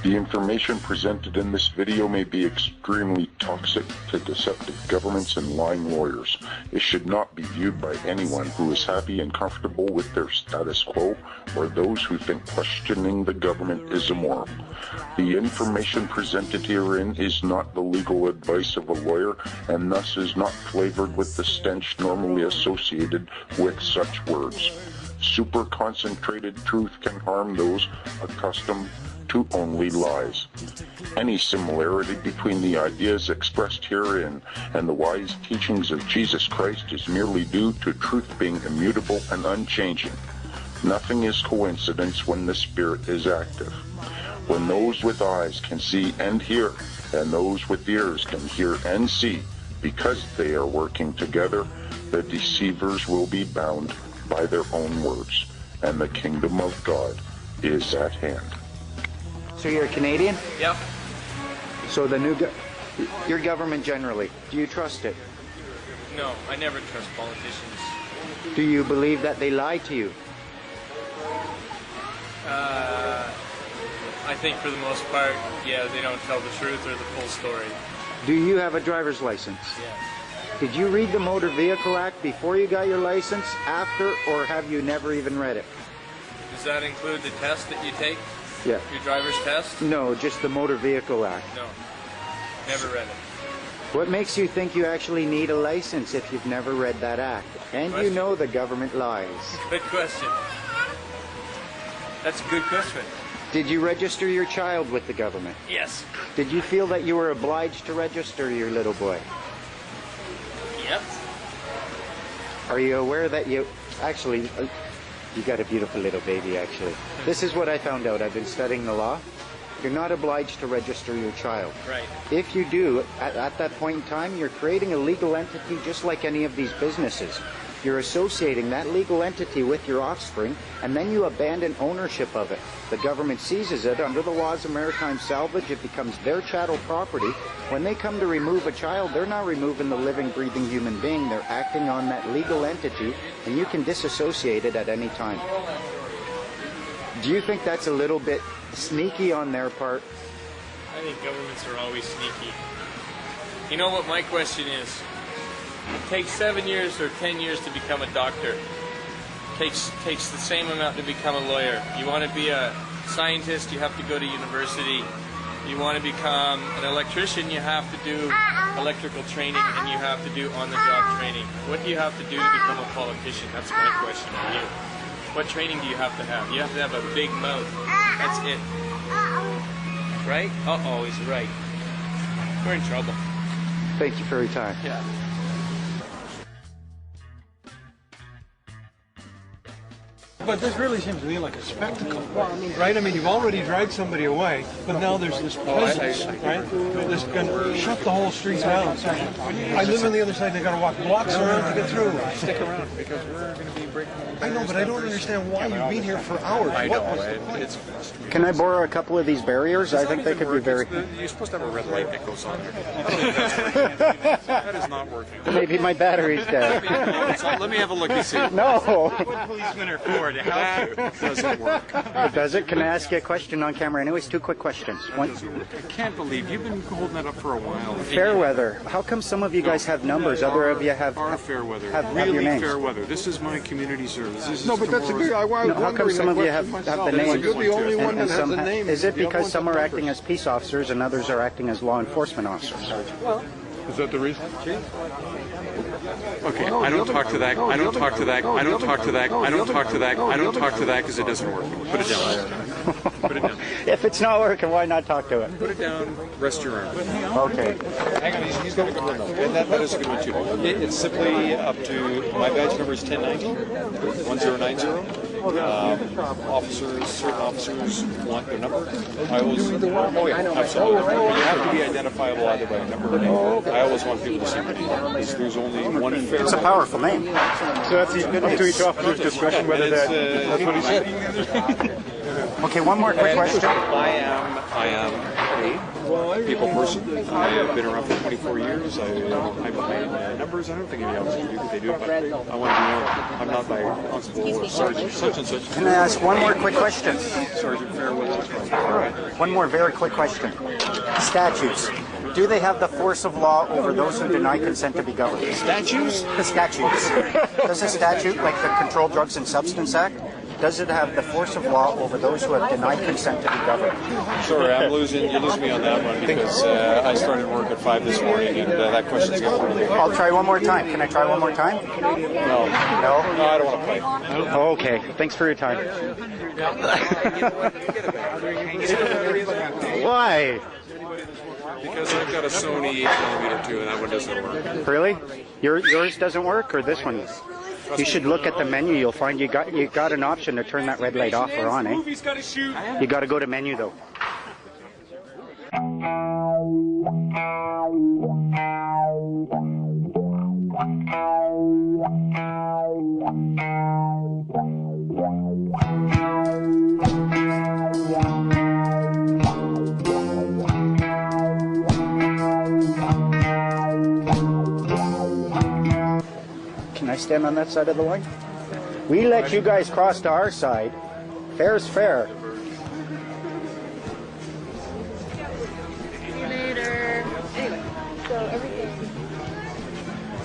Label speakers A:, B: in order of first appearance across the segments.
A: The information presented in this video may be extremely toxic to deceptive governments and lying lawyers. It should not be viewed by anyone who is happy and comfortable with their status quo or those who think questioning the government is immoral. The information presented herein is not the legal advice of a lawyer and thus is not flavored with the stench normally associated with such words. Super concentrated truth can harm those accustomed to only lies. Any similarity between the ideas expressed herein and the wise teachings of Jesus Christ is merely due to truth being immutable and unchanging. Nothing is coincidence when the Spirit is active. When those with eyes can see and hear, and those with ears can hear and see, because they are working together, the deceivers will be bound by their own words, and the kingdom of God is at hand.
B: So you're a Canadian?
C: Yep.
B: So the new your government generally, do you trust it?
C: No, I never trust politicians.
B: Do you believe that they lie to you?
C: I think for the most part, yeah, they don't tell the truth or the full story.
B: Do you have a driver's license?
C: Yes.
B: Did you read the Motor Vehicle Act before you got your license, after, or have you never even read it?
C: Does that include the test that you take?
B: Yeah.
C: Your driver's test?
B: No, just the Motor Vehicle Act.
C: No. Never read it.
B: What makes you think you actually need a license if you've never read that act? And you know the government lies.
C: Good question. That's a good question.
B: Did you register your child with the government?
C: Yes.
B: Did you feel that you were obliged to register your little boy?
C: Yep.
B: Are you aware that you actually, you got a beautiful little baby actually. This is what I found out. I've been studying the law. You're not obliged to register your child.
C: Right.
B: If you do, at that point in time, you're creating a legal entity just like any of these businesses. You're associating that legal entity with your offspring, and then you abandon ownership of it. The government seizes it under the laws of maritime salvage. It becomes their chattel property. When they come to remove a child, they're not removing the living, breathing human being. They're acting on that legal entity, and you can disassociate it at any time. Do you think that's a little bit sneaky on their part?
C: I think governments are always sneaky. You know what my question is? It takes 7 years or 10 years to become a doctor. Takes the same amount to become a lawyer. You want to be a scientist, you have to go to university. You want to become an electrician, you have to do electrical training, and you have to do on-the-job training. What do you have to do to become a politician? That's my question to you. What training do you have to have? You have to have a big mouth. That's it. Right? Uh-oh, he's right. We're in trouble.
B: Thank you for your time.
C: Yeah.
D: But this really seems to me like a spectacle, right? I mean, you've already dragged somebody away, but now there's this presence, right? This going to shut the whole street down. I live on the other side, and I got to walk blocks around to get through.
E: Stick around because we're going to be breaking.
D: I know, but I don't understand why you've been here for hours.
E: I
D: What
E: know.
D: was the point?
E: It's
B: Can I borrow a couple of these barriers? I think they could be very...
E: You're supposed to have a red light that goes on there. That is not working.
B: Maybe my battery's dead.
E: Let me have a look and see.
B: No.
E: Policemen are for to help you. That doesn't work.
B: Does it? Can I ask you a question on camera? Anyways, two quick questions. One,
E: I can't believe you've been holding that up for a while.
B: Fairweather. How come some of you guys have numbers? Other of you have
E: Fairweather.
B: have
E: Really
B: your names?
E: Fairweather. This is my community service. This is
D: No, but that's a good...
B: No, how come some of you have the names?
D: You're the only one that has
B: some
D: a name.
B: Is it
D: The other
B: because
D: ones
B: some
D: have
B: are
D: numbers.
B: acting as peace officers and others are acting as law enforcement officers?
D: Is that the reason?
E: Okay, I don't talk to that. I don't talk to that. I don't talk to that. I don't talk to that. I don't talk to that because it doesn't work. Put it down. Put it down.
B: If it's not working, why not talk to it?
E: Put it down. Rest your arm.
B: Okay.
F: Hang on, he's got a good one. And that is a good one too. It's simply up to, my badge number is 1090. Officers, certain officers want their number. I always, oh yeah, absolutely. You have to be identifiable either by a number or name. I always want people to see my name. There's only one fair.
B: It's a powerful name.
G: So that's up to each officer's discretion whether that's what he said.
B: Okay, one more quick question.
F: I am a people person. I've been around for 24 years. I'm behind numbers. I don't think any officers do what they do, but I want to be known. I'm not by constable or sergeant such and such.
B: Can I ask one more quick question?
F: Sergeant Fairwell.
B: One more very quick question. Statutes. Do they have the force of law over those who deny consent to be governed?
F: Statues?
B: The statutes. Does a statute, like the Controlled Drugs and Substance Act, does it have the force of law over those who have denied consent to be governed?
F: Sorry, you lose me on that one because I started work at 5 this morning and that question's going to
B: I'll try one more time. Can I try one more time?
F: No.
B: No?
F: No, I don't want to play.
B: Oh, okay. Thanks for your time. Why?
F: Because I've got a Sony 8mm too and that one doesn't work.
B: Really? Yours doesn't work, or this one? You should look at the menu. You'll find you got an option to turn that red light off or on, eh? You got to go to menu though. Can I stand on that side of the line? We let you guys cross to our side. Fair's fair.
H: Later. Anyway, so everything.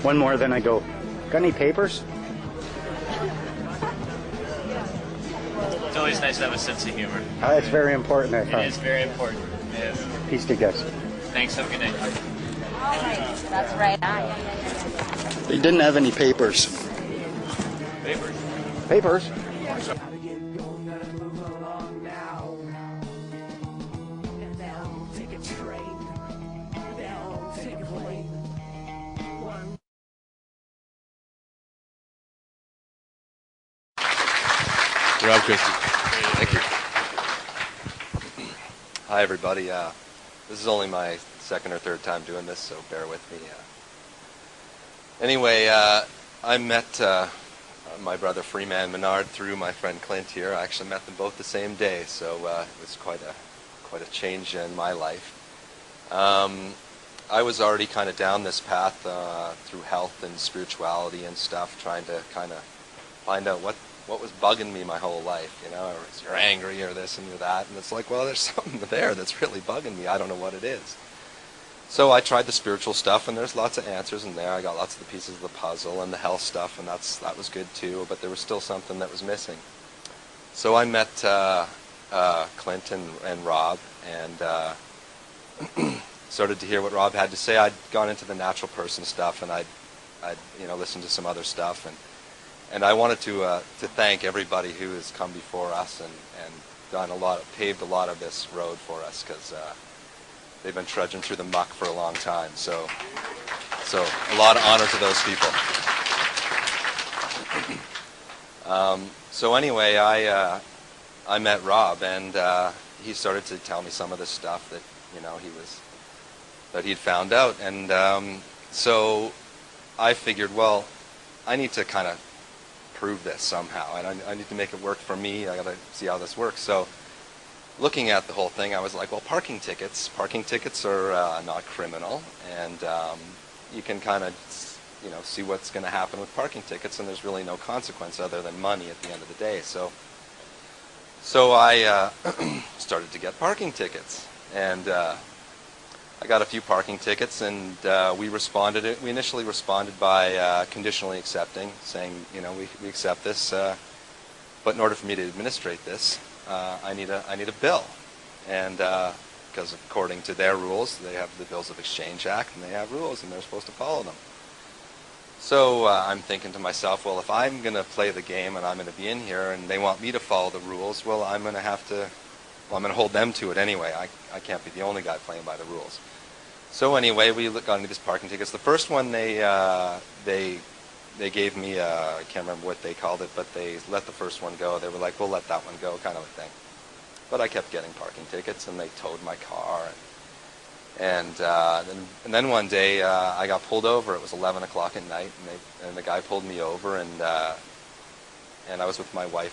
B: One more, then I go. Got any papers?
I: It's always nice to have a sense of humor.
B: It's very important, I find.
I: It is very important. Yes.
B: Peace to guests.
I: Thanks. Have a good night.
H: That's right.
B: They didn't have any papers.
I: Papers.
B: Papers?
J: Rob Christie. Thank you. Hi, everybody. This is only my second or third time doing this, so bear with me. Anyway, I met my brother Freeman Menard through my friend Clint here. I actually met them both the same day, so it was quite a change in my life. I was already kind of down this path through health and spirituality and stuff, trying to kind of find out what was bugging me my whole life, you know, or you're angry or this and you're that, and it's like, well, there's something there that's really bugging me. I don't know what it is. So I tried the spiritual stuff, and there's lots of answers in there. I got lots of the pieces of the puzzle and the health stuff, and that was good too, but there was still something that was missing. So I met Clint and Rob, and started to hear what Rob had to say. I'd gone into the natural person stuff, and I'd listened to some other stuff, and I wanted to thank everybody who has come before us and paved a lot of this road for us, because they've been trudging through the muck for a long time. So a lot of honor to those people. So anyway, I met Rob, and he started to tell me some of the stuff that that he'd found out, and so I figured, well, I need to kind of prove this somehow, and I need to make it work for me. I got to see how this works. So looking at the whole thing, I was like, well, parking tickets are not criminal, and you can kind of see what's going to happen with parking tickets, and there's really no consequence other than money at the end of the day. So I started to get parking tickets, and I got a few parking tickets, and we initially responded by conditionally accepting, saying, we accept this, but in order for me to administrate this, I need a bill, and because according to their rules, they have the Bills of Exchange Act, and they have rules, and they're supposed to follow them. So I'm thinking to myself, well, if I'm going to play the game and I'm going to be in here, and they want me to follow the rules, well, I'm going to hold them to it anyway. I can't be the only guy playing by the rules. So anyway, we got into these parking tickets. The first one they gave me, I can't remember what they called it, but they let the first one go. They were like, we'll let that one go, kind of a thing. But I kept getting parking tickets, and they towed my car. And then one day I got pulled over. It was 11 o'clock at night, and the guy pulled me over, and I was with my wife